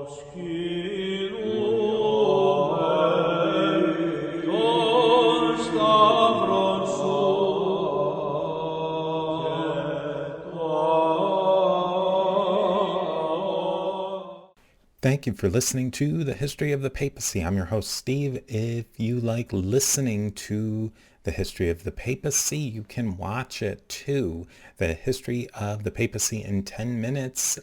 Thank you for listening to The History of the Papacy. I'm your host, Steve. If you like listening to The History of the Papacy, you can watch it too. The History of the Papacy in 10 Minutes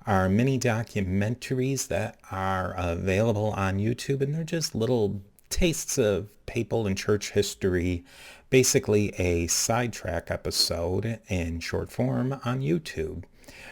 are mini documentaries that are available on YouTube, and they're just little tastes of papal and church history, basically a sidetrack episode in short form on YouTube.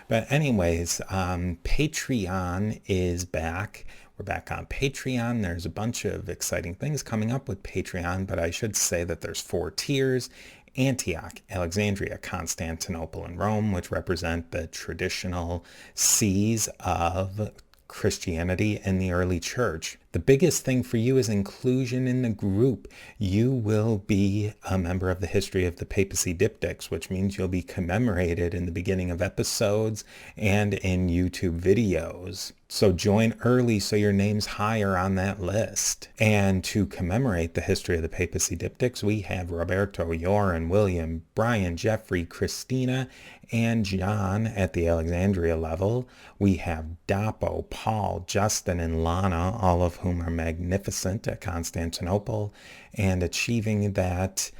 But anyways, Patreon is back. We're back on Patreon. There's a bunch of exciting things coming up with Patreon, but I should say that there's 4 tiers. Antioch, Alexandria, Constantinople, and Rome, which represent the traditional sees of Christianity in the early church. The biggest thing for you is inclusion in the group. You will be a member of the History of the Papacy Diptychs, which means you'll be commemorated in the beginning of episodes and in YouTube videos. So join early so your name's higher on that list. And to commemorate the History of the Papacy Diptychs, we have Roberto, Joran, William, Brian, Jeffrey, Christina, and John at the Alexandria level. We have Dapo, Paul, Justin, and Lana, all of whom are magnificent at Constantinople and achieving that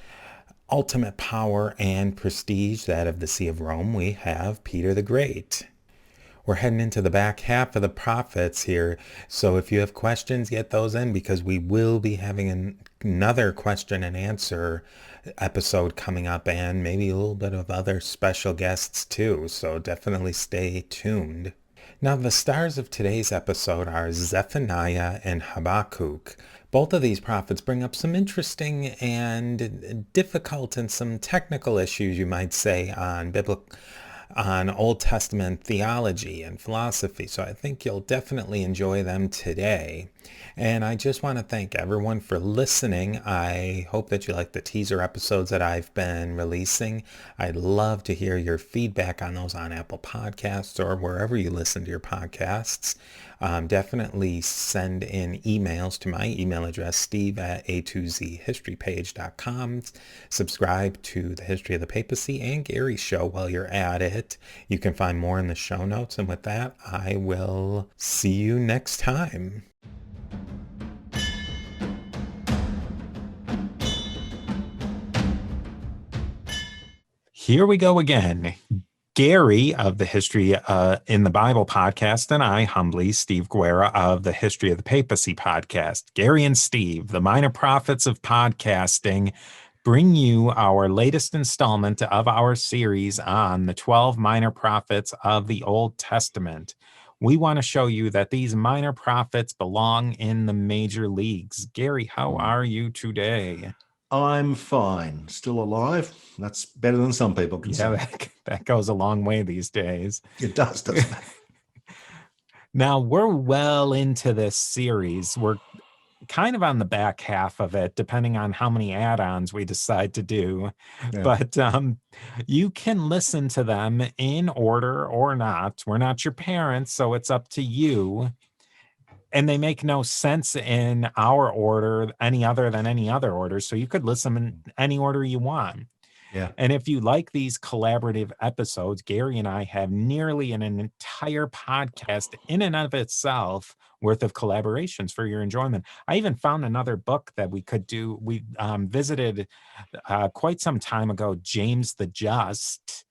ultimate power and prestige, that of the See of Rome. We have Peter the Great. We're heading into the back half of the prophets here, so if you have questions, get those in, because we will be having another question and answer episode coming up, and maybe a little bit of other special guests too, so definitely stay tuned. Now, the stars of today's episode are Zephaniah and Habakkuk. Both of these prophets bring up some interesting and difficult and some technical issues, you might say, on Old Testament theology and philosophy. So I think you'll definitely enjoy them today. And I just want to thank everyone for listening. I hope that you like the teaser episodes that I've been releasing. I'd love to hear your feedback on those on Apple Podcasts or wherever you listen to your podcasts. Definitely send in emails to my email address, steve@a2zhistorypage.com. Subscribe to the History of the Papacy and Garry's show while you're at it. You can find more in the show notes. And with that, I will see you next time. Here we go again. Garry of the History in the Bible podcast, and I, humbly, Steve Guerra of the History of the Papacy podcast. Garry and Steve, the minor prophets of podcasting, bring you our latest installment of our series on the 12 minor prophets of the Old Testament. We want to show you that these minor prophets belong in the major leagues. Garry, how are you today? I'm fine. Still alive. That's better than some people can say. That goes a long way these days. It does, doesn't it? Now, we're well into this series. We're kind of on the back half of it, depending on how many add-ons we decide to do. Yeah. But you can listen to them in order or not. We're not your parents, so it's up to you. And they make no sense in our order, any other than any other order. So you could listen in any order you want. Yeah. And if you like these collaborative episodes, Garry and I have nearly an entire podcast in and of itself worth of collaborations for your enjoyment. I even found another book that we could do. We visited quite some time ago, James the Just.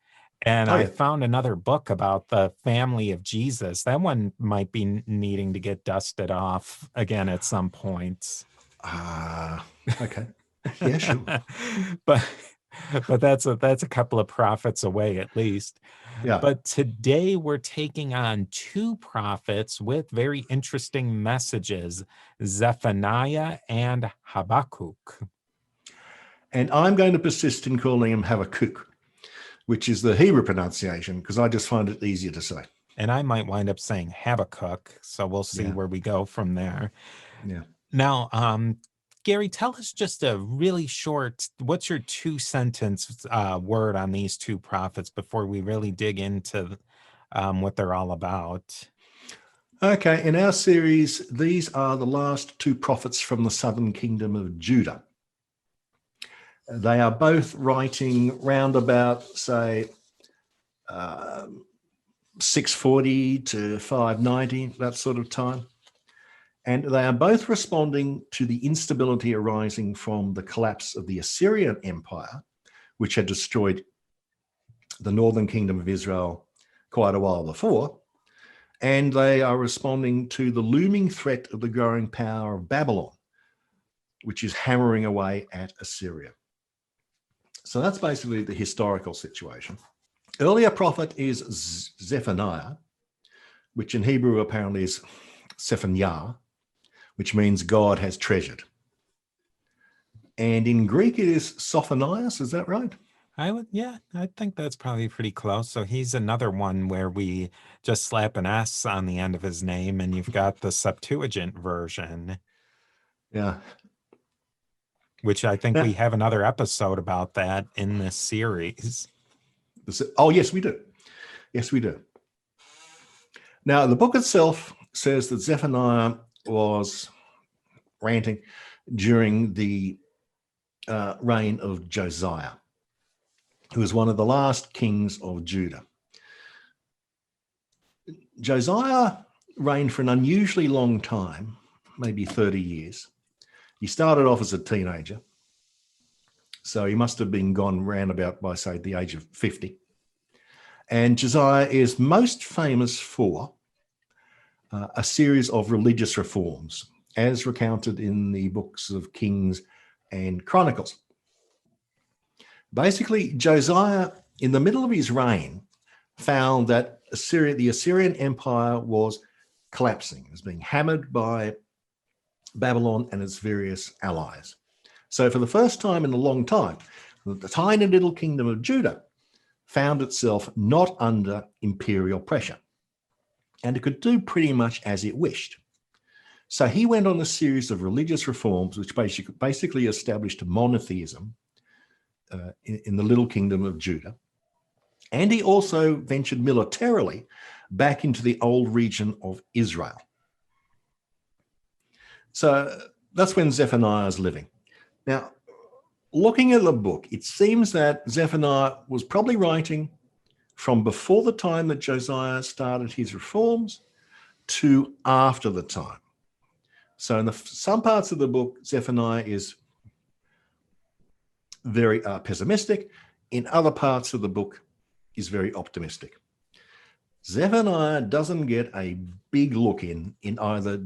And I found another book about the family of Jesus. That one might be needing to get dusted off again at some point. Okay. Yeah, sure. But that's a couple of prophets away at least. Yeah. But today we're taking on 2 prophets with very interesting messages, Zephaniah and Habakkuk. And I'm going to persist in calling him Habakkuk, which is the Hebrew pronunciation, because I just find it easier to say. And I might wind up saying Habakkuk, so we'll see where we go from there. Yeah. Now, Garry, tell us just a really short, what's your 2-sentence word on these 2 prophets before we really dig into what they're all about? Okay, in our series, these are the last two prophets from the southern kingdom of Judah. They are both writing round about, say, 640 to 590, that sort of time. And they are both responding to the instability arising from the collapse of the Assyrian Empire, which had destroyed the northern kingdom of Israel quite a while before. And they are responding to the looming threat of the growing power of Babylon, which is hammering away at Assyria. So that's basically the historical situation. Earlier prophet is Zephaniah, which in Hebrew apparently is Zephaniah, which means God has treasured. And in Greek it is Sophonias, is that right? I think that's probably pretty close. So he's another one where we just slap an S on the end of his name, and you've got the Septuagint version. Yeah. Which I think we have another episode about that in this series. Oh, yes, we do. Yes, we do. Now, the book itself says that Zephaniah was ranting during the reign of Josiah, who was one of the last kings of Judah. Josiah reigned for an unusually long time, maybe 30 years. He started off as a teenager, so he must have been gone round about by, say, the age of 50. And Josiah is most famous for a series of religious reforms, as recounted in the books of Kings and Chronicles. Basically, Josiah, in the middle of his reign, found that the Assyrian Empire was collapsing. It was being hammered by Babylon and its various allies. So for the first time in a long time, the tiny little kingdom of Judah found itself not under imperial pressure, and it could do pretty much as it wished. So he went on a series of religious reforms which basically established monotheism in the little kingdom of Judah. And he also ventured militarily back into the old region of Israel. So that's when Zephaniah is living. Now, looking at the book, it seems that Zephaniah was probably writing from before the time that Josiah started his reforms to after the time. So in some parts of the book, Zephaniah is very pessimistic. In other parts of the book, is very optimistic. Zephaniah doesn't get a big look in either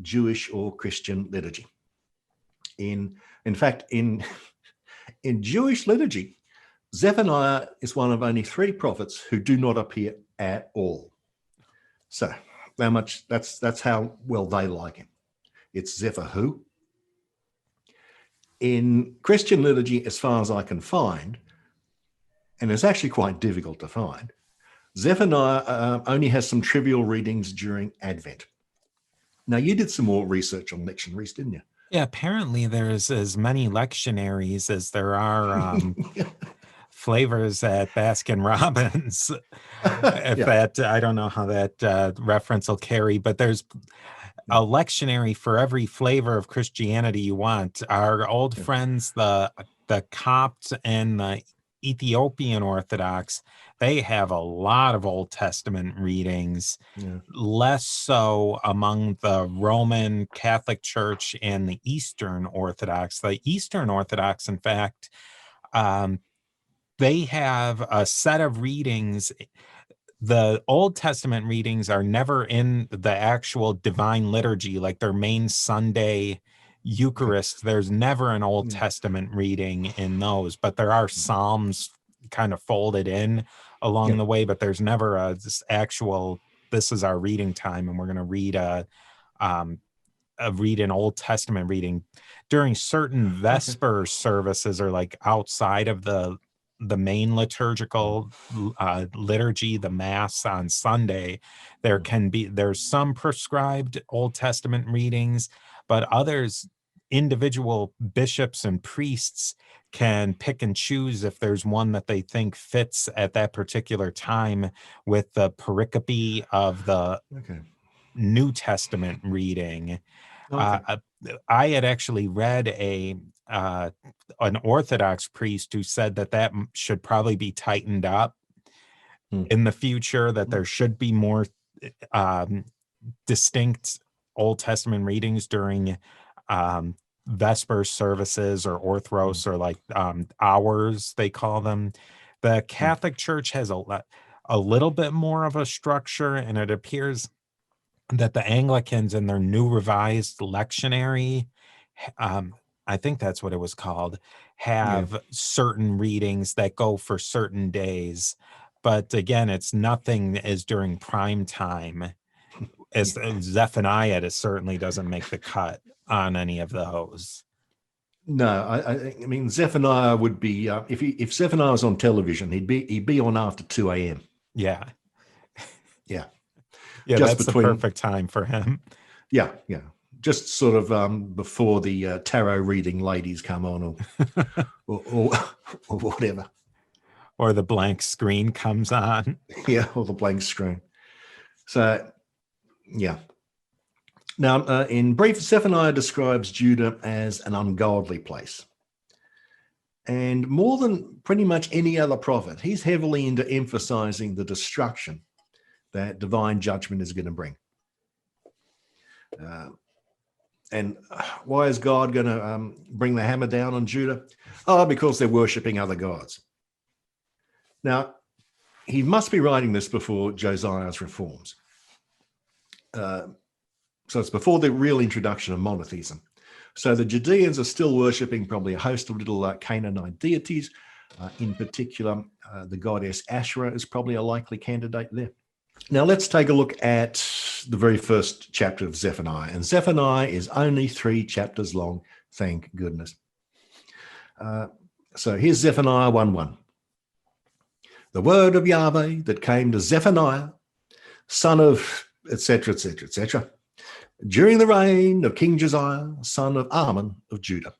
Jewish or Christian liturgy. In fact, in Jewish liturgy, Zephaniah is one of only 3 prophets who do not appear at all. So that's how well they like him. It's Zephahu. In Christian liturgy, as far as I can find, and it's actually quite difficult to find, Zephaniah only has some trivial readings during Advent. Now, you did some more research on lectionaries, didn't you? Yeah, apparently there's as many lectionaries as there are flavors at Baskin Robbins. That I don't know how that reference will carry, but there's a lectionary for every flavor of Christianity you want. Our old friends, the Copts and the Ethiopian Orthodox, they have a lot of Old Testament readings, less so among the Roman Catholic Church and the Eastern Orthodox. The Eastern Orthodox, in fact, they have a set of readings. The Old Testament readings are never in the actual divine liturgy, like their main Sunday Eucharist. There's never an Old Testament reading in those, but there are Psalms kind of folded in along the way, but there's never this is our reading time, and we're going to read read an Old Testament reading during certain Vesper services, or like outside of the main liturgical liturgy, the Mass on Sunday. There's some prescribed Old Testament readings, but others, individual bishops and priests can pick and choose if there's one that they think fits at that particular time with the pericope of the New Testament reading. Okay. I had actually read an Orthodox priest who said that should probably be tightened up in the future, that there should be more distinct Old Testament readings during Vesper services or Orthros or like hours, they call them. The Catholic Church has a little bit more of a structure, and it appears that the Anglicans in their new revised lectionary, I think that's what it was called, have certain readings that go for certain days. But again, it's nothing as during prime time. As Zephaniah, it certainly doesn't make the cut on any of those. No, I mean Zephaniah would be if Zephaniah was on television, he'd be on after 2 a.m. Yeah. Yeah. Yeah, just that's the perfect time for him. Yeah, yeah. Just sort of before the tarot reading ladies come on or whatever. Or the blank screen comes on. Yeah, or the blank screen. So, yeah. Now, in brief, Zephaniah describes Judah as an ungodly place. And more than pretty much any other prophet, he's heavily into emphasizing the destruction that divine judgment is going to bring. And why is God going to bring the hammer down on Judah? Oh, because they're worshipping other gods. Now, he must be writing this before Josiah's reforms. So it's before the real introduction of monotheism. So the Judeans are still worshipping probably a host of little Canaanite deities. In particular, the goddess Asherah is probably a likely candidate there. Now let's take a look at the very first chapter of Zephaniah. And Zephaniah is only 3 chapters long, thank goodness. So here's Zephaniah 1:1. The word of Yahweh that came to Zephaniah, son of etc., etc., etc., during the reign of King Josiah, son of Ammon of Judah.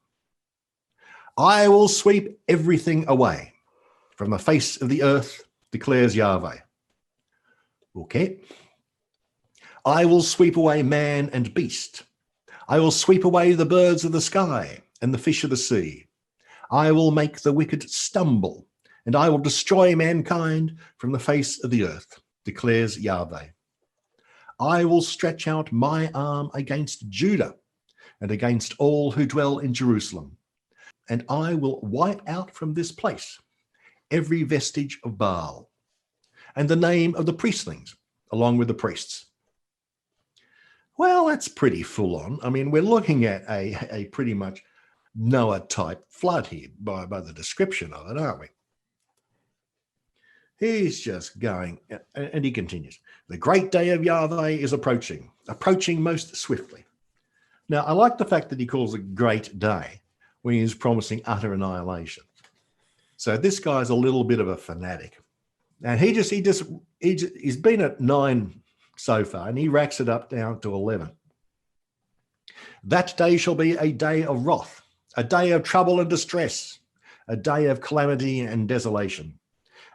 I will sweep everything away from the face of the earth, declares Yahweh. Okay. I will sweep away man and beast. I will sweep away the birds of the sky and the fish of the sea. I will make the wicked stumble, and I will destroy mankind from the face of the earth, declares Yahweh. I will stretch out my arm against Judah and against all who dwell in Jerusalem, and I will wipe out from this place every vestige of Baal and the name of the priestlings along with the priests. Well, that's pretty full on. I mean, we're looking at a pretty much Noah-type flood here by the description of it, aren't we? He's just going, and he continues. The great day of Yahweh is approaching most swiftly. Now, I like the fact that he calls it great day when he's promising utter annihilation. So this guy's a little bit of a fanatic. And he's been at 9 so far, and he racks it up down to 11. That day shall be a day of wrath, a day of trouble and distress, a day of calamity and desolation,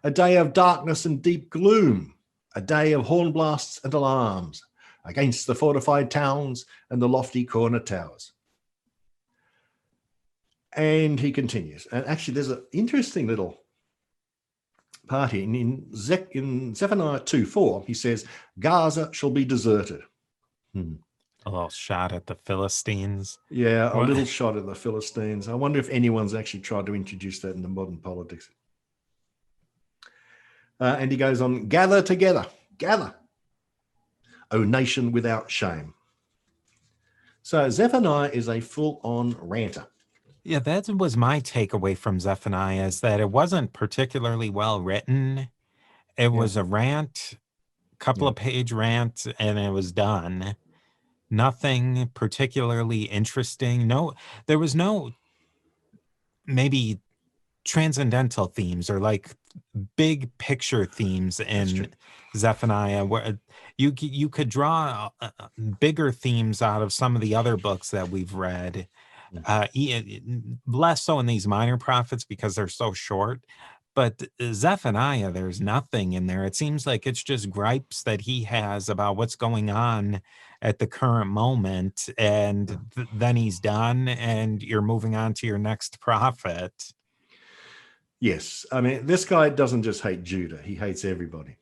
a day of darkness and deep gloom, a day of horn blasts and alarms against the fortified towns and the lofty corner towers. And he continues. And actually, there's an interesting little part here. In Zephaniah 2:4, he says, Gaza shall be deserted. A little shot at the Philistines. Yeah, a little shot at the Philistines. I wonder if anyone's actually tried to introduce that into modern politics. And he goes on, gather together, gather, O nation without shame. So Zephaniah is a full-on ranter. Yeah, that was my takeaway from Zephaniah, is that it wasn't particularly well written. It was a rant, couple of page rant, and it was done. Nothing particularly interesting. No, there was no maybe transcendental themes or like big picture themes in Zephaniah, where you could draw bigger themes out of some of the other books that we've read. Less so in these minor prophets because they're so short, But Zephaniah, there's nothing in there. It seems like it's just gripes that he has about what's going on at the current moment, and then he's done, and you're moving on to your next prophet. Yes. I mean, this guy doesn't just hate Judah, he hates everybody.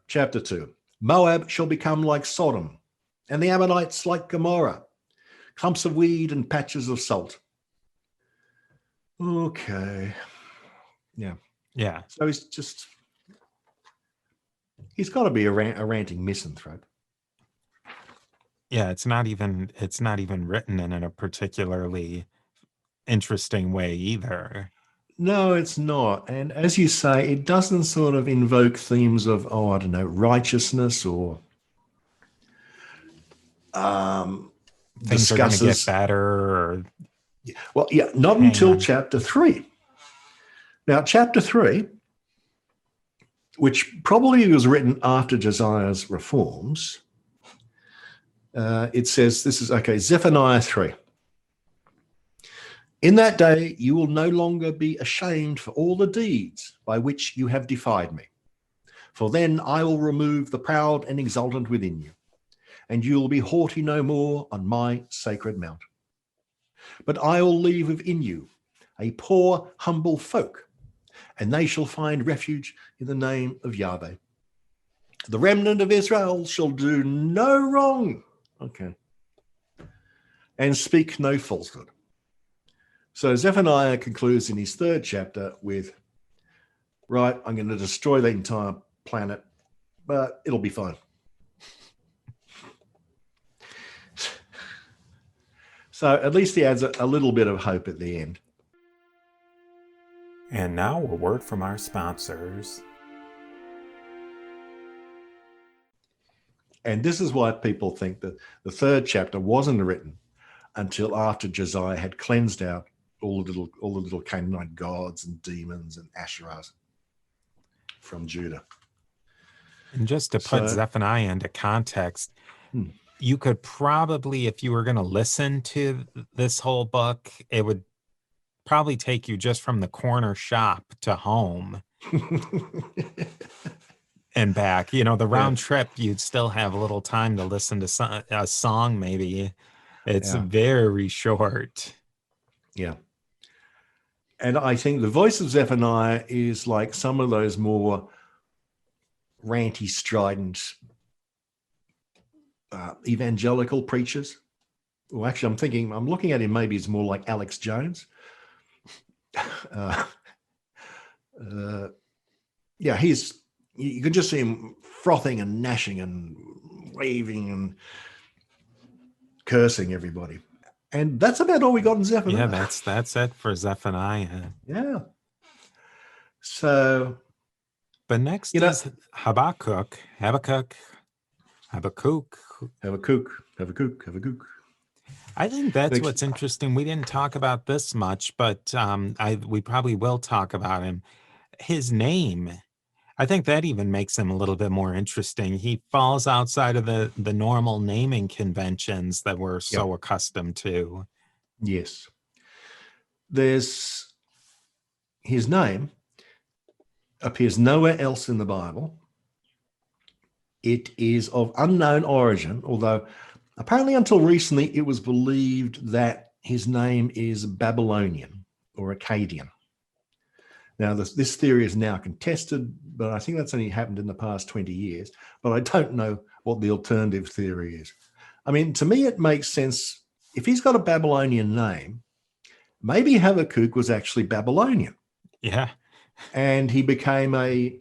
Chapter 2. Moab shall become like Sodom, and the Ammonites like Gomorrah, clumps of weed and patches of salt. Okay. Yeah. So he's got to be a ranting misanthrope. Yeah, it's not even written in a particularly interesting way either. No, it's not. And as you say, it doesn't sort of invoke themes of, I don't know, righteousness or things are going to get better. Or... Well, yeah, not until chapter 3. Now, chapter 3, which probably was written after Josiah's reforms, it says, this is, okay, Zephaniah 3. In that day, you will no longer be ashamed for all the deeds by which you have defied me. For then I will remove the proud and exultant within you, and you will be haughty no more on my sacred mount. But I will leave within you a poor, humble folk, and they shall find refuge in the name of Yahweh. The remnant of Israel shall do no wrong, and speak no falsehood. So Zephaniah concludes in his 3rd chapter with, right, I'm going to destroy the entire planet, but it'll be fine. So at least he adds a little bit of hope at the end. And now a word from our sponsors. And this is why people think that the 3rd chapter wasn't written until after Josiah had cleansed out all the little Canaanite gods and demons and Asherahs from Judah. And just to put Zephaniah into context, you could probably, if you were going to listen to this whole book, it would probably take you just from the corner shop to home and back. You know, the round trip, you'd still have a little time to listen to a song, maybe. It's very short. Yeah. And I think the voice of Zephaniah is like some of those more ranty, strident evangelical preachers. Well, actually, I'm looking at him, maybe he's more like Alex Jones. You can just see him frothing and gnashing and waving and cursing everybody. And that's about all we got in Zephaniah. Yeah, that's it for Zephaniah. Yeah. So. But next is Habakkuk. I think that's what's interesting. We didn't talk about this much, but we probably will talk about him. His name, I think that even makes him a little bit more interesting. He falls outside of the normal naming conventions that we're so accustomed to. Yes. His name appears nowhere else in the Bible. It is of unknown origin, although apparently until recently it was believed that his name is Babylonian or Akkadian. Now, this theory is now contested, but I think that's only happened in the past 20 years. But I don't know what the alternative theory is. I mean, to me, it makes sense. If he's got a Babylonian name, maybe Habakkuk was actually Babylonian. Yeah. And he became a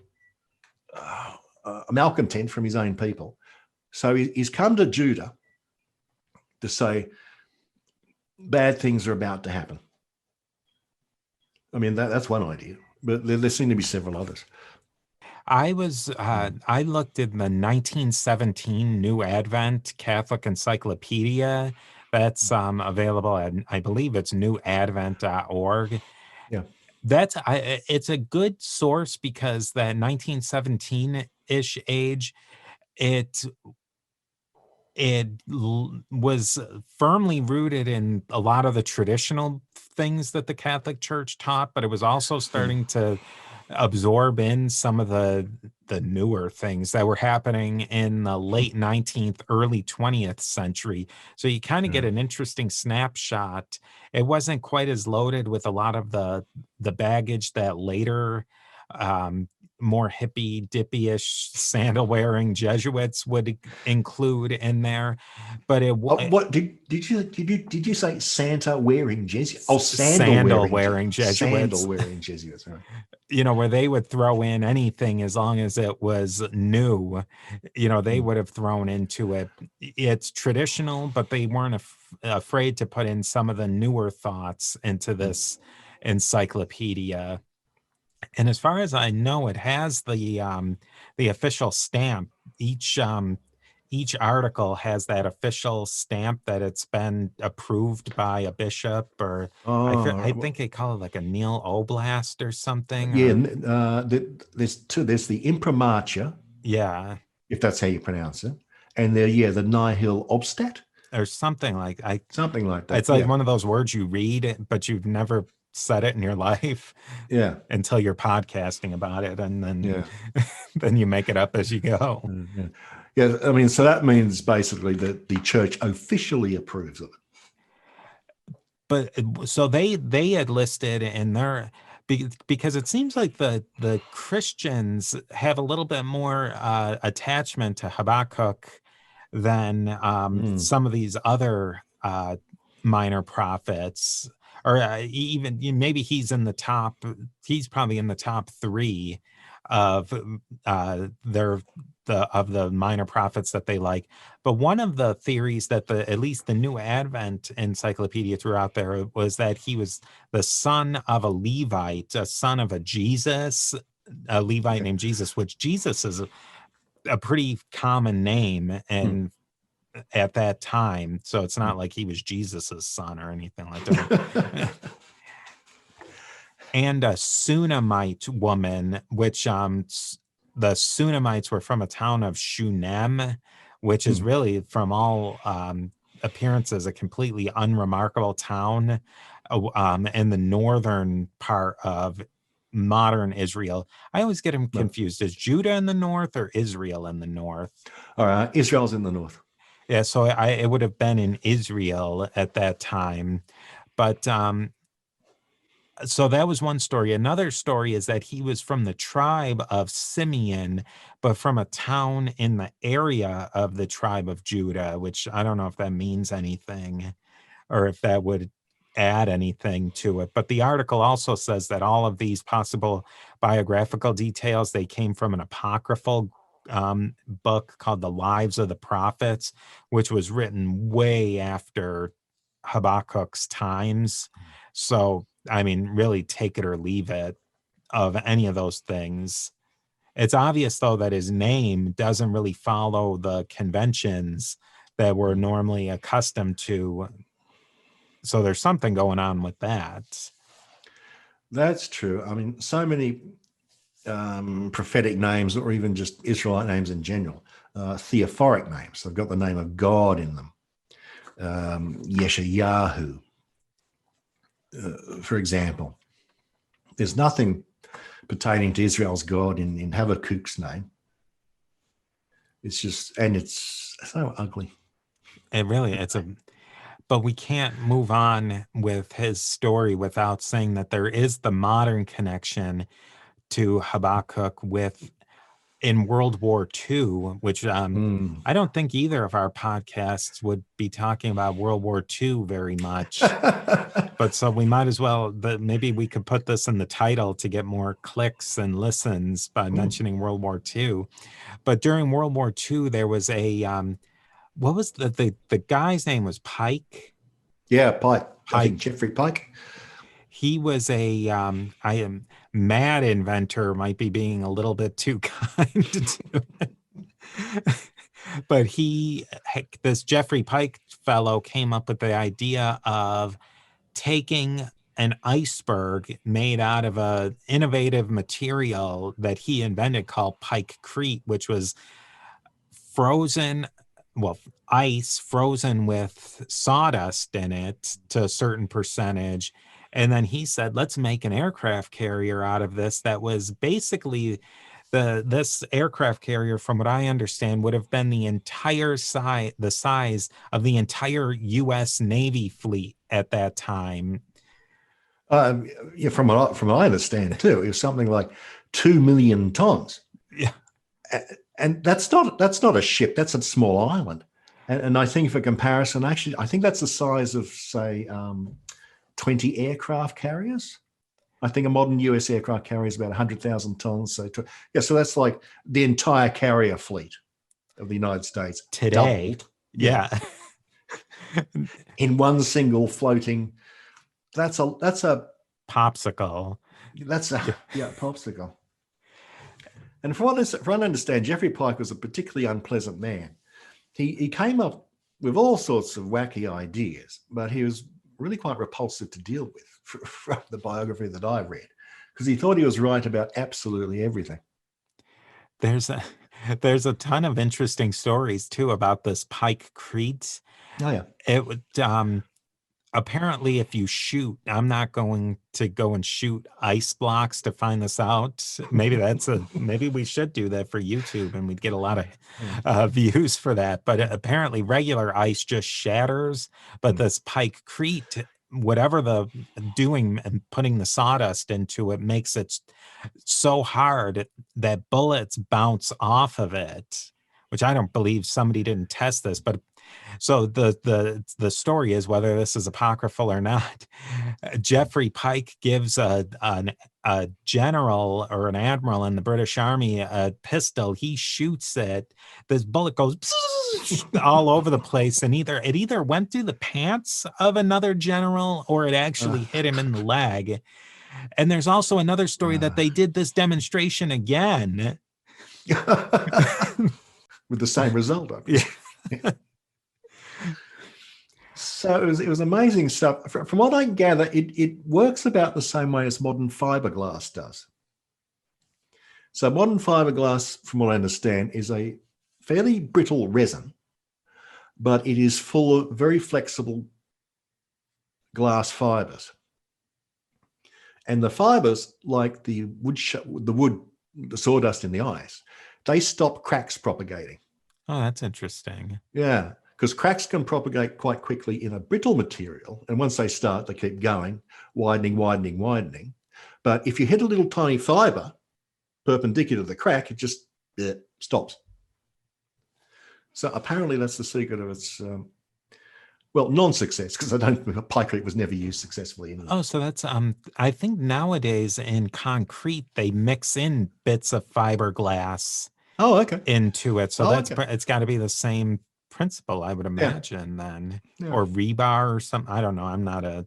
malcontent from his own people. So he's come to Judah to say bad things are about to happen. I mean, that's one idea, but there seem to be several others. I looked at the 1917 New Advent Catholic Encyclopedia. That's available at, I believe it's newadvent.org. Yeah. It's a good source because that 1917-ish age, it was firmly rooted in a lot of the traditional things that the Catholic Church taught, but it was also starting to absorb in some of the newer things that were happening in the late 19th, early 20th century. So you kind of get an interesting snapshot. It wasn't quite as loaded with a lot of the baggage that later more hippie dippy-ish sandal wearing Jesuits would include in there, but what did you say? Santa wearing Jesuits? Oh, sandal wearing Sandal Jesuits, wearing Jesuits. Right. where they would throw in anything as long as it was new, they would have thrown into it. It's traditional, but they weren't afraid to put in some of the newer thoughts into this encyclopedia. And as far as I know, it has the official stamp. Each article has that official stamp that it's been approved by a bishop, or I think they call it like a Neil Oblast or something. Yeah, there's two. There's the Imprimatur, Yeah, if that's how you pronounce it, and the Nihil Obstat, or something like something like that. It's like one of those words you read, but you've never said it in your life. Yeah, until you're podcasting about it, and then then you make it up as you go. Yeah. I mean, so that means basically that the church officially approves of it. But so they had listed in their, because it seems like the Christians have a little bit more attachment to Habakkuk than some of these other minor prophets, or even maybe he's probably in the top three of the minor prophets that they like. But one of the theories that at least the New Advent Encyclopedia threw out there was that he was the son of a Levite, a son of a Levite named Jesus, which Jesus is a pretty common name and at that time, so it's not like he was Jesus's son or anything like that. And a Sunamite woman, which the Sunamites were from a town of Shunem, which is really, from all appearances, a completely unremarkable town in the northern part of modern Israel. I always get him confused. Is Judah in the north or Israel in the north? All right, Israel's in the north. Yeah, so it would have been in Israel at that time. But so that was one story. Another story is that he was from the tribe of Simeon, but from a town in the area of the tribe of Judah, which I don't know if that means anything or if that would add anything to it. But the article also says that all of these possible biographical details, they came from an apocryphal book called The Lives of the Prophets, which was written way after Habakkuk's times. So, I mean, really take it or leave it of any of those things. It's obvious, though, that his name doesn't really follow the conventions that we're normally accustomed to. So there's something going on with that. That's true. I mean, so many prophetic names, or even just Israelite names in general, theophoric names. They've got the name of God in them. Yeshayahu, for example. There's nothing pertaining to Israel's God in Habakkuk's name. It's just, and it's so ugly. It really, but we can't move on with his story without saying that there is the modern connection to Habakkuk in World War II, which I don't think either of our podcasts would be talking about World War II very much. But so we might as well, maybe we could put this in the title to get more clicks and listens by mentioning World War II. But during World War II, there was what was the guy's name was Pike? Yeah, Pike. I think Jeffrey Pike. He was mad inventor, might be being a little bit too kind to it. But this Jeffrey Pike fellow came up with the idea of taking an iceberg made out of an innovative material that he invented called pikecrete, which was frozen ice frozen with sawdust in it to a certain percentage. And then he said, let's make an aircraft carrier out of this. That was basically this aircraft carrier, from what I understand, would have been the size of the entire U.S. Navy fleet at that time. Yeah, from what I understand too, it was something like 2 million tons. Yeah. And that's not a ship, that's a small island. And I think for comparison, actually, I think that's the size of, say, 20 aircraft carriers. I think a modern US aircraft carrier is about 100,000 tons. So so that's like the entire carrier fleet of the United States Today. Doubled. Yeah. In one single floating, that's a popsicle. That's a popsicle. And from what I understand, Geoffrey Pike was a particularly unpleasant man. He came up with all sorts of wacky ideas, but he was really quite repulsive to deal with from the biography that I read, because he thought he was right about absolutely everything. There's a ton of interesting stories too about this Pike Crete. Oh yeah. It would apparently, if you shoot, I'm not going to go and shoot ice blocks to find this out. Maybe maybe we should do that for YouTube and we'd get a lot of views for that. But apparently regular ice just shatters, but this Pike Crete, whatever the doing and putting the sawdust into it, makes it so hard that bullets bounce off of it, which I don't believe somebody didn't test this, but so the story is, whether this is apocryphal or not, Geoffrey Pike gives a general or an admiral in the British Army a pistol. He shoots it. This bullet goes all over the place, and it either went through the pants of another general or it actually hit him in the leg. And there's also another story that they did this demonstration again with the same result. Yeah. So it was amazing stuff. From what I gather, it works about the same way as modern fiberglass does. So modern fiberglass, from what I understand, is a fairly brittle resin, but it is full of very flexible glass fibers. And the fibers, like the sawdust in the ice, they stop cracks propagating. Oh, that's interesting. Yeah. Because cracks can propagate quite quickly in a brittle material. And once they start, they keep going, widening. But if you hit a little tiny fiber perpendicular to the crack, it just stops. So apparently that's the secret of its, non-success, because Pike was never used successfully. Oh, so that's, I think nowadays in concrete, they mix in bits of fiberglass into it. So it's got to be the same principle, I would imagine, then. Or rebar or something. I don't know. I'm not a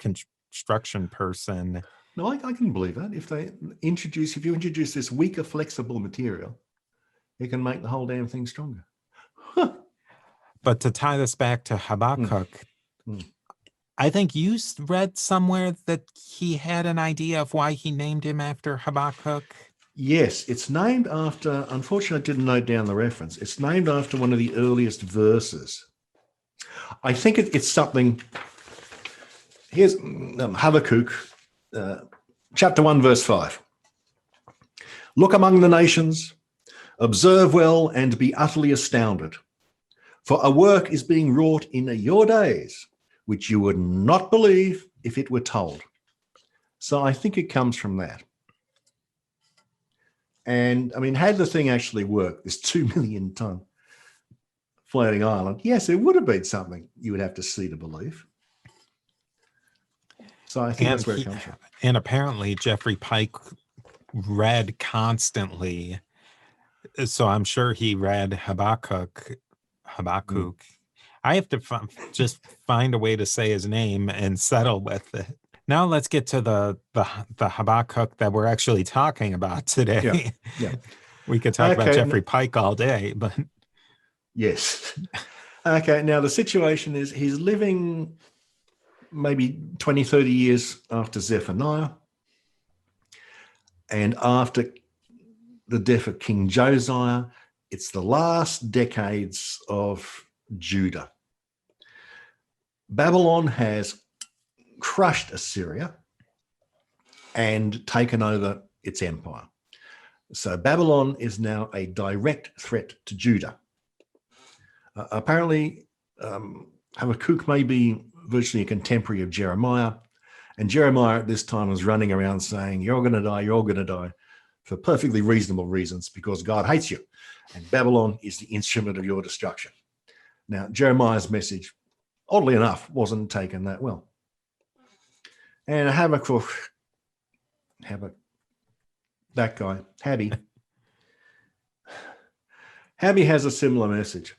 construction person. No, I can believe that. If you introduce this weaker, flexible material, it can make the whole damn thing stronger. Huh. But to tie this back to Habakkuk, I think you read somewhere that he had an idea of why he named him after Habakkuk. Yes, it's named after, unfortunately, I didn't note down the reference. It's named after one of the earliest verses. I think it's something. Here's Habakkuk, chapter 1, verse 5. Look among the nations, observe well, and be utterly astounded. For a work is being wrought in your days, which you would not believe if it were told. So I think it comes from that. And I mean, had the thing actually worked, this 2 million ton floating island, yes, it would have been something you would have to see to believe. So I think that's where it comes from. And apparently Geoffrey Pike read constantly. So I'm sure he read Habakkuk. I have to just find a way to say his name and settle with it. Now let's get to the Habakkuk that we're actually talking about today. Yeah. We could talk about Geoffrey Pike all day, but yes. Okay, now the situation is he's living maybe 20, 30 years after Zephaniah and after the death of King Josiah, It's the last decades of Judah. Babylon has crushed Assyria and taken over its empire. So Babylon is now a direct threat to Judah. Apparently, Habakkuk may be virtually a contemporary of Jeremiah. And Jeremiah at this time was running around saying, you're going to die, for perfectly reasonable reasons, because God hates you. And Babylon is the instrument of your destruction. Now, Jeremiah's message, oddly enough, wasn't taken that well. And Habakkuk, that guy, Habby has a similar message.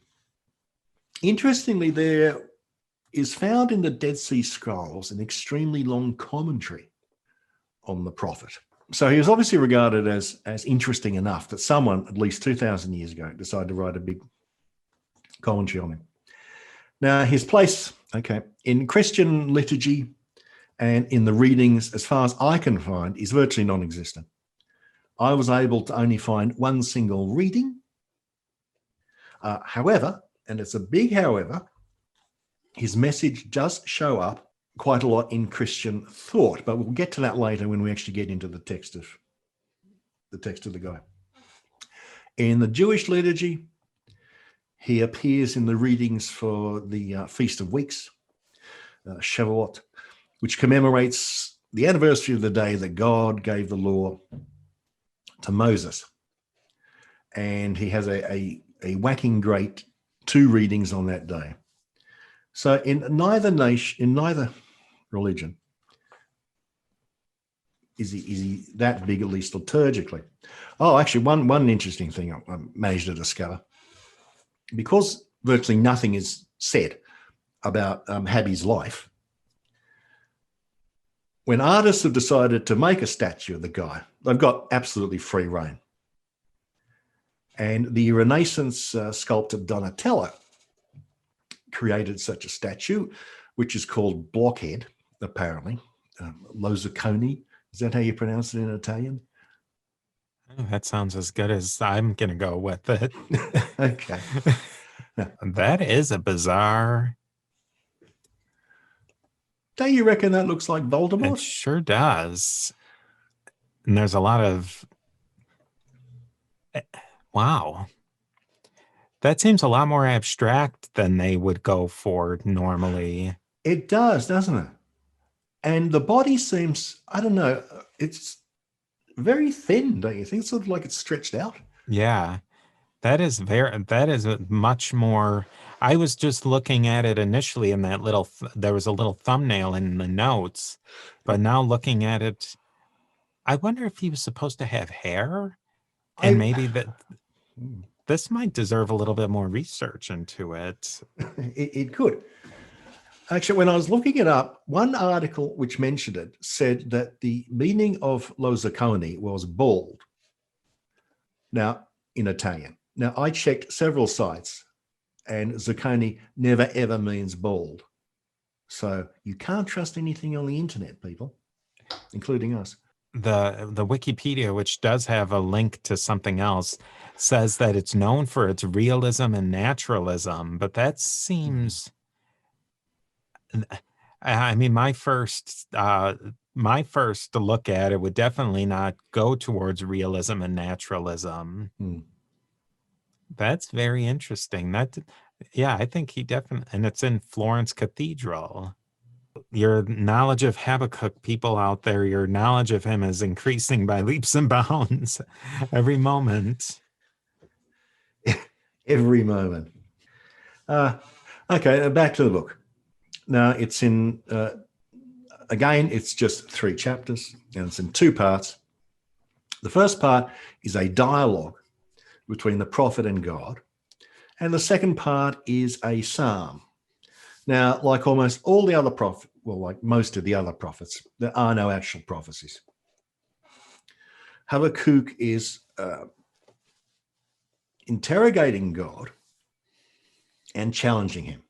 Interestingly, there is found in the Dead Sea Scrolls an extremely long commentary on the prophet. So he was obviously regarded as interesting enough that someone, at least 2,000 years ago, decided to write a big commentary on him. Now, his place, in Christian liturgy and in the readings, as far as I can find, is virtually non-existent. I was able to only find one single reading. However, and it's a big however, his message does show up quite a lot in Christian thought, but we'll get to that later when we actually get into the text of the guy. In the Jewish liturgy, he appears in the readings for the Feast of Weeks, Shavuot, which commemorates the anniversary of the day that God gave the law to Moses. And he has a whacking great 2 readings on that day. So in neither religion is he that big, at least liturgically. Oh, actually, one interesting thing I managed to discover, because virtually nothing is said about Habby's life. When artists have decided to make a statue of the guy, they've got absolutely free rein. And the Renaissance sculptor Donatello created such a statue, which is called Blockhead, apparently. Lo Zacconi. Is that how you pronounce it in Italian? Oh, that sounds as good as I'm going to go with it. Okay. That is a bizarre... Don't you reckon that looks like Voldemort? It sure does. And there's a lot of... Wow. That seems a lot more abstract than they would go for normally. It does, doesn't it? And the body seems, I don't know, it's very thin, don't you think? It's sort of like it's stretched out. Yeah. That is much more... I was just looking at it initially in that little... there was a little thumbnail in the notes, but now looking at it, I wonder if he was supposed to have hair, and maybe that... This might deserve a little bit more research into it. It could. Actually, when I was looking it up, one article which mentioned it said that the meaning of Lo Zacconi was bald. Now, in Italian. Now, I checked several sites, and Zacconi never ever means bald. So you can't trust anything on the internet, people, including us. The Wikipedia, which does have a link to something else, says that it's known for its realism and naturalism, but that seems... I mean, my first look at it would definitely not go towards realism and naturalism. That's very interesting. Yeah, I think he definitely... And it's in Florence Cathedral. Your knowledge of Habakkuk, people out there, your knowledge of him is increasing by leaps and bounds every moment. Every moment. Okay, back to the book. Now, it's in, again, it's just 3 chapters, and it's in 2 parts. The first part is a dialogue between the prophet and God, and the second part is a psalm. Now, like almost all the other prophets, well, like most of the other prophets, there are no actual prophecies. Habakkuk is interrogating God and challenging him.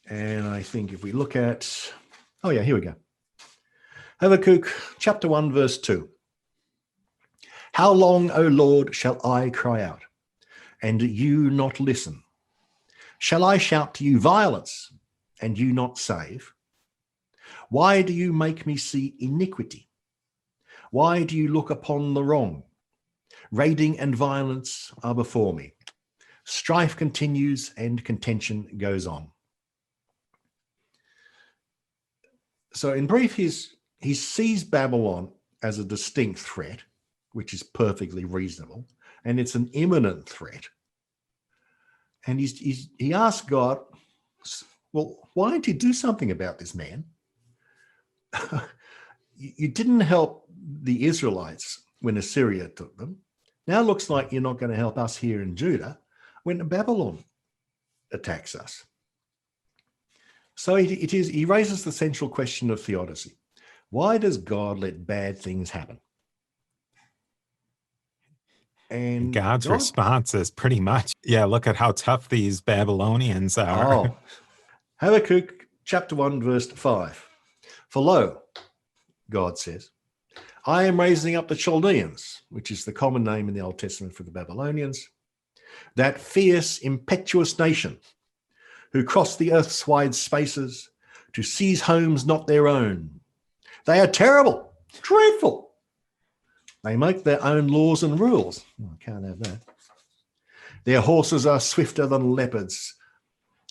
And I think if we look at, oh yeah, here we go. Habakkuk, chapter 1, verse 2. How long, O Lord, shall I cry out? and you not listen? Shall I shout to you violence, and you not save? Why do you make me see iniquity? Why do you look upon the wrong? Raiding and violence are before me. Strife continues and contention goes on. So in brief, he sees Babylon as a distinct threat, which is perfectly reasonable, and it's an imminent threat. And he asks God, well, why didn't you do something about this, man? You didn't help the Israelites when Assyria took them. Now it looks like you're not going to help us here in Judah when Babylon attacks us. So he raises the central question of theodicy. Why does God let bad things happen? And God's response is pretty much, yeah, look at how tough these Babylonians are. Oh, Habakkuk chapter 1, verse 5. For lo, God says, I am raising up the Chaldeans, which is the common name in the Old Testament for the Babylonians, that fierce, impetuous nation who cross the earth's wide spaces to seize homes not their own. They are terrible, dreadful. They make their own laws and rules. Oh, I can't have that. Their horses are swifter than leopards,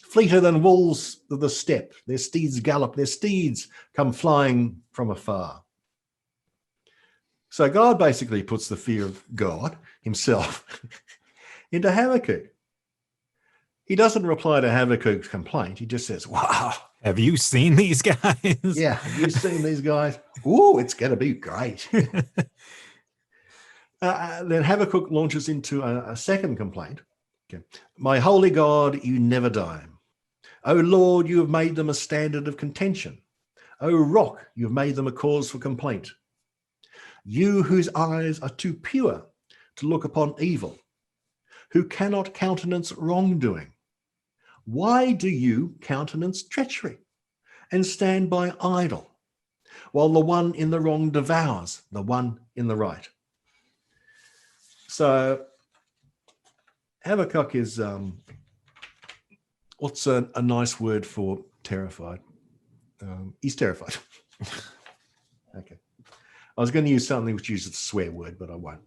fleeter than wolves of the steppe. Their steeds gallop, their steeds come flying from afar. So God basically puts the fear of God himself into Habakkuk. He doesn't reply to Habakkuk's complaint. He just says, wow. Have you seen these guys? Yeah, have you seen these guys? Ooh, it's going to be great. Then Habakkuk launches into a second complaint. Okay. My holy God, you never die. O Lord, you have made them a standard of contention. O rock, you have made them a cause for complaint. You whose eyes are too pure to look upon evil, who cannot countenance wrongdoing. Why do you countenance treachery and stand by idle, while the one in the wrong devours the one in the right? So Habakkuk is, what's a nice word for terrified? He's terrified. Okay. I was going to use something which uses a swear word, but I won't.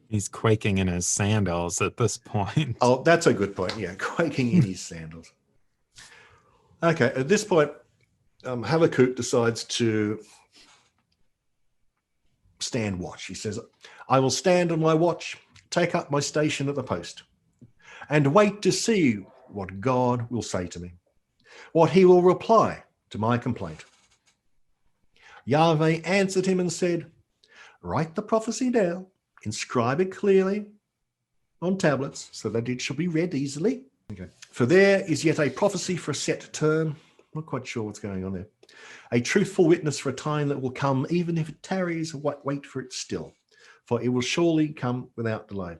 He's quaking in his sandals at this point. Oh, that's a good point. Yeah, quaking in his sandals. Okay, at this point, Habakkuk decides to stand watch. He says, I will stand on my watch, take up my station at the post, and wait to see what God will say to me, what he will reply to my complaint. Yahweh answered him and said, write the prophecy down, inscribe it clearly on tablets so that it shall be read easily. Okay. For there is yet a prophecy for a set term. Not quite sure what's going on there. A truthful witness for a time that will come, even if it tarries, wait for it still, for it will surely come without delay.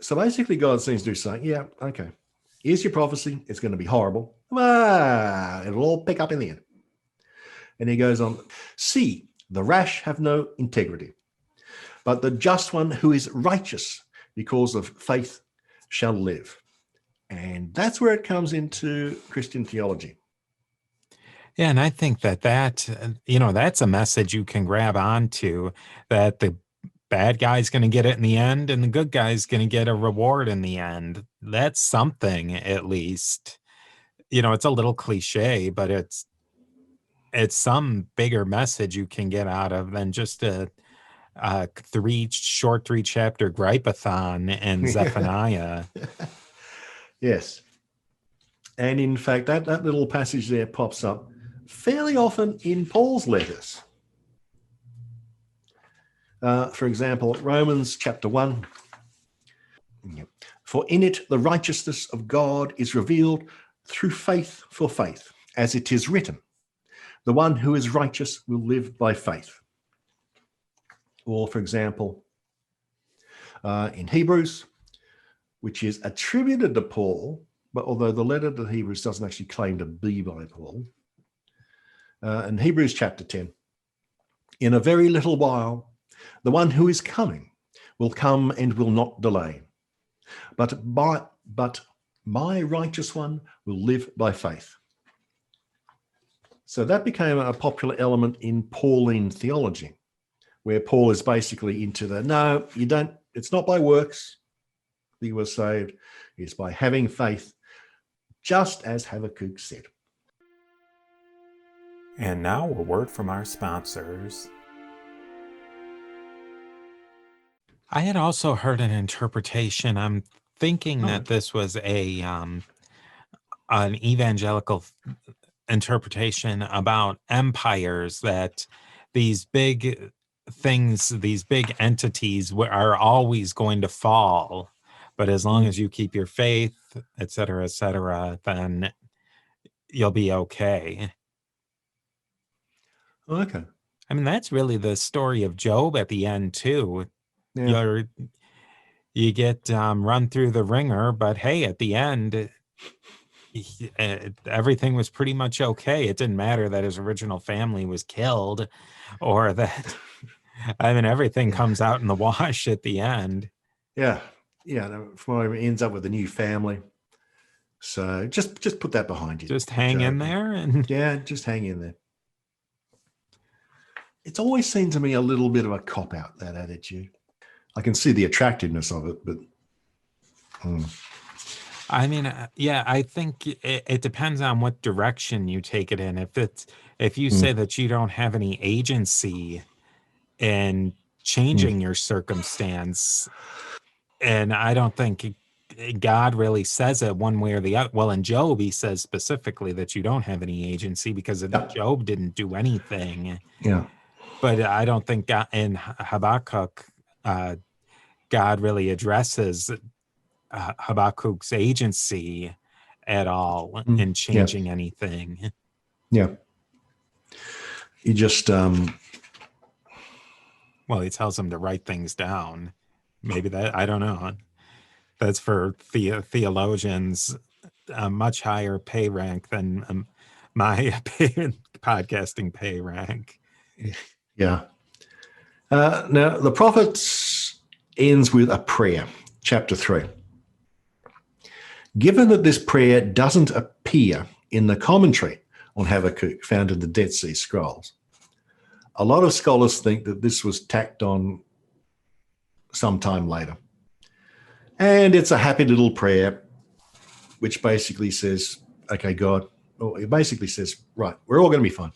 So basically God seems to be saying, yeah, okay, here's your prophecy. It's going to be horrible. It'll all pick up in the end. And he goes on, see, the rash have no integrity, but the just one who is righteous because of faith shall live. And that's where it comes into Christian theology. Yeah, and I think that's a message you can grab onto, that the bad guy's going to get it in the end and the good guy's going to get a reward in the end. That's something, at least. It's a little cliche, but it's some bigger message you can get out of than just a three chapter gripe-a-thon in Zephaniah. Yes. And in fact, that little passage there pops up fairly often in Paul's letters. For example, Romans chapter 1. For in it the righteousness of God is revealed through faith for faith, as it is written, the one who is righteous will live by faith. Or, for example, in Hebrews, which is attributed to Paul, but although the letter to Hebrews doesn't actually claim to be by Paul, in Hebrews chapter 10, in a very little while, the one who is coming will come and will not delay. But my righteous one will live by faith. So that became a popular element in Pauline theology, where Paul is basically into no, you don't, it's not by works that you were saved, it's by having faith, just as Habakkuk said. And now a word from our sponsors. I had also heard an interpretation. I'm thinking that this was an evangelical interpretation about empires, that these big things, these big entities are always going to fall. But as long as you keep your faith, et cetera, then you'll be okay. Okay. I mean, that's really the story of Job at the end, too. Yeah. You get run through the ringer, but hey, at the end, everything was pretty much okay. It didn't matter that his original family was killed, or that, I mean, everything comes out in the wash at the end. Yeah. From it ends up with a new family. So just put that behind you. Just hang in there. And yeah, just hang in there. It's always seemed to me a little bit of a cop-out, that attitude. I can see the attractiveness of it, but... I mean, I think it depends on what direction you take it in. If you say that you don't have any agency in changing your circumstance, and I don't think God really says it one way or the other. Well, in Job, he says specifically that you don't have any agency because Job didn't do anything. Yeah. But I don't think in Habakkuk, God really addresses Habakkuk's agency at all in changing anything. Yeah. He just... well, he tells him to write things down. Maybe that, I don't know. That's for theologians, a much higher pay rank than my podcasting pay rank. Yeah. Now, the Prophets ends with a prayer, chapter 3. Given that this prayer doesn't appear in the commentary on Habakkuk found in the Dead Sea Scrolls, a lot of scholars think that this was tacked on sometime later. And it's a happy little prayer, which basically says, okay, God, or it basically says, right, we're all going to be fine.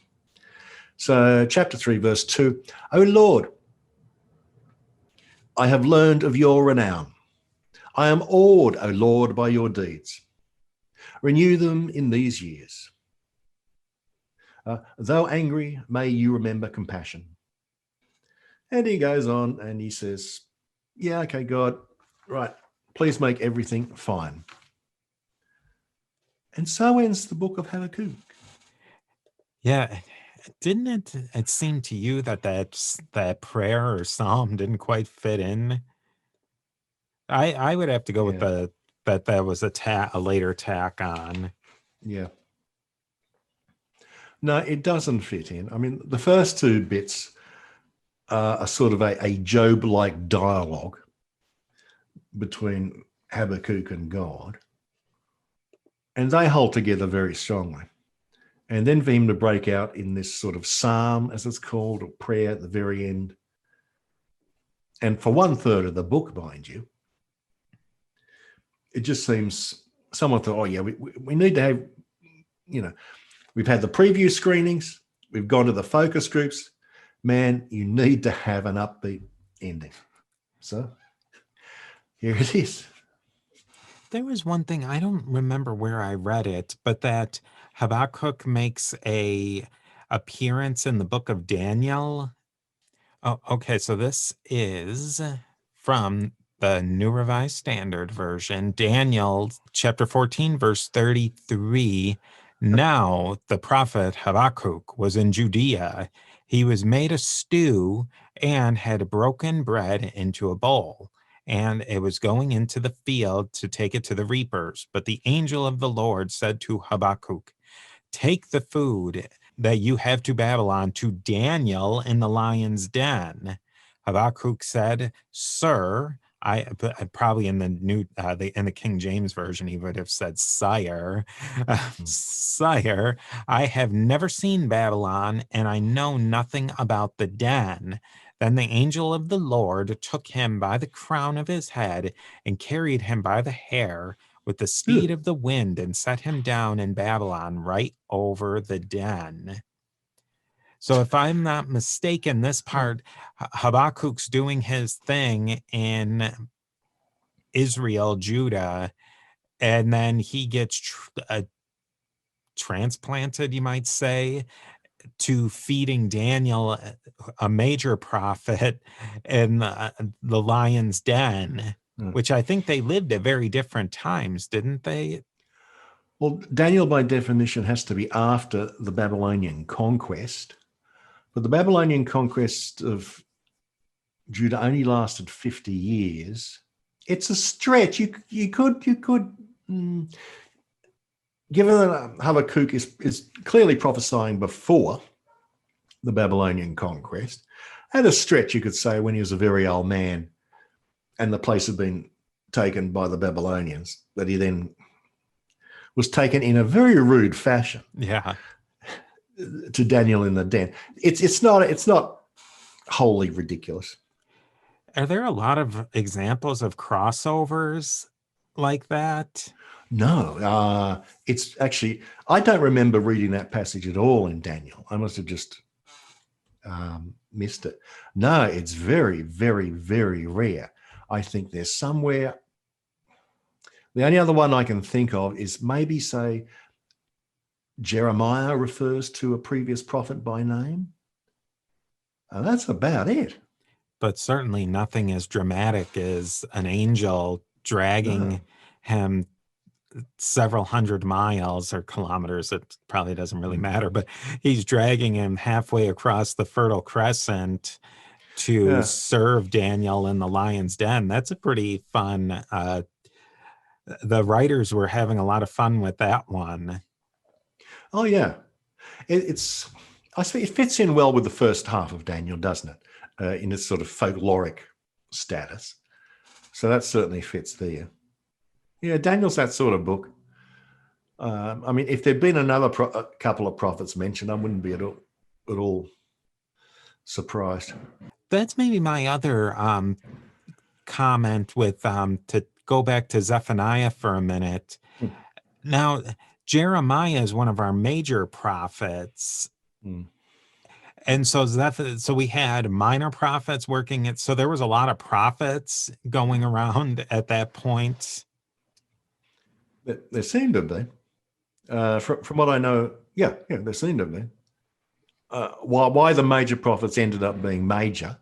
So chapter 3, verse 2, O Lord, I have learned of your renown. I am awed, O Lord, by your deeds. Renew them in these years. Though angry, may you remember compassion. And he goes on and he says, yeah, okay, God, right, please make everything fine. And so ends the book of Habakkuk. Yeah. Didn't it seem to you that prayer or psalm didn't quite fit in? I would have to go with that was a later tack on. Yeah. No, it doesn't fit in. I mean, the first two bits are sort of a Job-like dialogue between Habakkuk and God, and they hold together very strongly. And then for him to break out in this sort of psalm, as it's called, or prayer at the very end, and for 1/3 of the book, mind you, it just seems someone thought, oh yeah, we need to have, we've had the preview screenings, we've gone to the focus groups, man, you need to have an upbeat ending. So here it is. There was one thing, I don't remember where I read it, but that Habakkuk makes a appearance in the book of Daniel. Oh, okay, so this is from the New Revised Standard Version, Daniel chapter 14, verse 33. Now the prophet Habakkuk was in Judea. He was made a stew and had broken bread into a bowl, and it was going into the field to take it to the reapers. But the angel of the Lord said to Habakkuk, take the food that you have to Babylon to Daniel in the lion's den. Habakkuk said, "Sir," probably in the King James version, he would have said, "Sire, sire, I have never seen Babylon, and I know nothing about the den." Then the angel of the Lord took him by the crown of his head and carried him by the hair with the speed of the wind and set him down in Babylon right over the den. So if I'm not mistaken, this part, Habakkuk's doing his thing in Israel, Judah, and then he gets transplanted, you might say, to feeding Daniel, a major prophet, in the lion's den, which I think they lived at very different times, didn't they? Well, Daniel, by definition, has to be after the Babylonian conquest. But the Babylonian conquest of Judah only lasted 50 years. It's a stretch. You could, given that Habakkuk is clearly prophesying before the Babylonian conquest, at a stretch, you could say when he was a very old man and the place had been taken by the Babylonians, that he then was taken in a very rude fashion. Yeah. To Daniel in the den. It's not wholly ridiculous. Are there a lot of examples of crossovers like that? No, it's actually, I don't remember reading that passage at all in Daniel. I must have just missed it. No, it's very, very, very rare. I think there's somewhere. The only other one I can think of is maybe, say, Jeremiah refers to a previous prophet by name. And that's about it. But certainly nothing as dramatic as an angel dragging him several hundred miles or kilometers. It probably doesn't really matter, but he's dragging him halfway across the Fertile Crescent to serve Daniel in the lion's den. That's a pretty fun. The writers were having a lot of fun with that one. Oh yeah, I think it fits in well with the first half of Daniel, doesn't it? In its sort of folkloric status. So that certainly fits there. Yeah, Daniel's that sort of book. I mean, if there'd been a couple of prophets mentioned, I wouldn't be at all surprised. That's maybe my other comment with to go back to Zephaniah for a minute. Now, Jeremiah is one of our major prophets. And so we had minor prophets working it. So there was a lot of prophets going around at that point. There seemed to be. From what I know, yeah, there seemed to be. Why the major prophets ended up being major,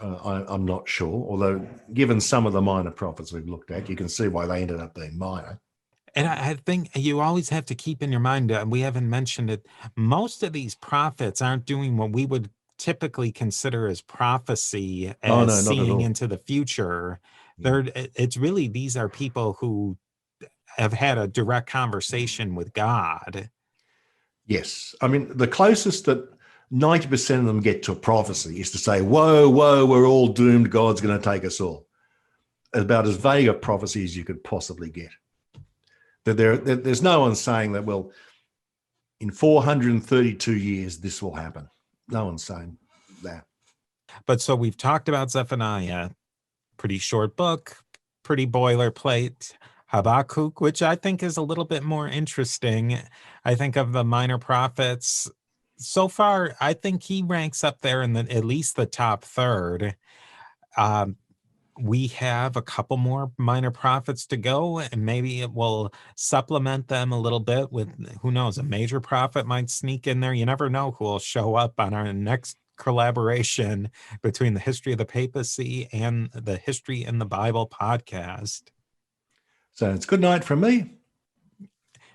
I'm not sure. Although, given some of the minor prophets we've looked at, you can see why they ended up being minor. And I think you always have to keep in your mind, we haven't mentioned it, most of these prophets aren't doing what we would typically consider as prophecy, as seeing into the future. It's really, these are people who have had a direct conversation with God. Yes. I mean, the closest that 90% of them get to a prophecy is to say, whoa, we're all doomed, God's going to take us all. About as vague a prophecy as you could possibly get. There's no one saying that, well, in 432 years, this will happen. No one's saying that. But so we've talked about Zephaniah, pretty short book, pretty boilerplate. Habakkuk, which I think is a little bit more interesting. I think of the minor prophets, so far, I think he ranks up there in at least the top third. We have a couple more minor prophets to go, and maybe it will supplement them a little bit with, who knows, a major prophet might sneak in there. You never know who will show up on our next collaboration between the History of the Papacy and the History in the Bible podcast. So it's good night from me.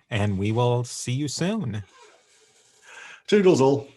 And we will see you soon. Toodles all.